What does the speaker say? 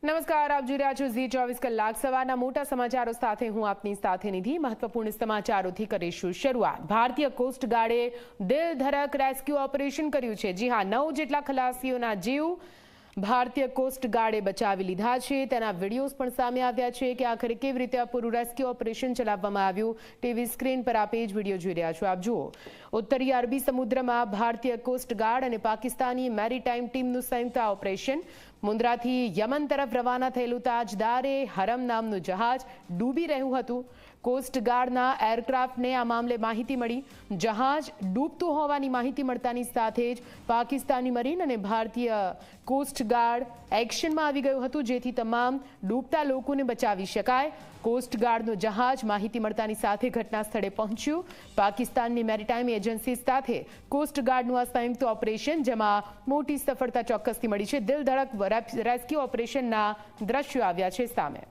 નમસ્કાર, આપ જોઈ રહ્યા છો ઝી 24 કલાક સવારના મોટા સમાચારો સાથે હું આપની સાથે નિધિ। મહત્વપૂર્ણ સમાચારોથી કરીશું શરૂઆત। ભારતીય કોસ્ટ ગાર્ડે દિલ ધડક રેસ્ક્યુ ઓપરેશન કર્યું છે। જી હા, 9 જેટલા ખલાસીઓના જીવ ભારતીય કોસ્ટ ગાર્ડે બચાવી લીધા છે। તેના વિડીયોઝ પણ સામે આવ્યા છે કે આખરે કેવી રીતે આ પૂરું રેસ્ક્યુ ઓપરેશન ચલાવવામાં આવ્યું। ટીવી સ્ક્રીન પર આપ એ જ વિડીયો જોઈ રહ્યા છો। આપ જુઓ, ઉત્તરીય અરબી સમુદ્રમાં ભારતીય કોસ્ટ ગાર્ડ અને પાકિસ્તાની મેરીટાઈમ ટીમનું સંયુક્ત ઓપરેશન। મુન્દ્રાથી યમન તરફ રવાના થયેલું તાજદારે હરમ નામનું જહાજ ડૂબી રહ્યું હતું। કોસ્ટ ગાર્ડના એરક્રાફ્ટને આ મામલે માહિતી મળી। જહાજ ડૂબતું હોવાની માહિતી મળતાની સાથે જ પાકિસ્તાની મરીન અને ભારતીય કોસ્ટ ગાર્ડ એક્શનમાં આવી ગયું હતું, જેથી તમામ ડૂબતા લોકોને બચાવી શકાય। કોસ્ટ ગાર્ડનું જહાજ માહિતી મળતાની સાથે ઘટના સ્થળે પહોંચ્યું। પાકિસ્તાનની મેરીટાઈમ એજન્સી સાથે કોસ્ટ ગાર્ડનું આ સંયુક્ત ઓપરેશન, જેમાં મોટી સફળતા ચોક્કસથી મળી છે। દિલ ધડક રેસ્ક્યુ ઓપરેશનના દ્રશ્યો આવ્યા છે સામે।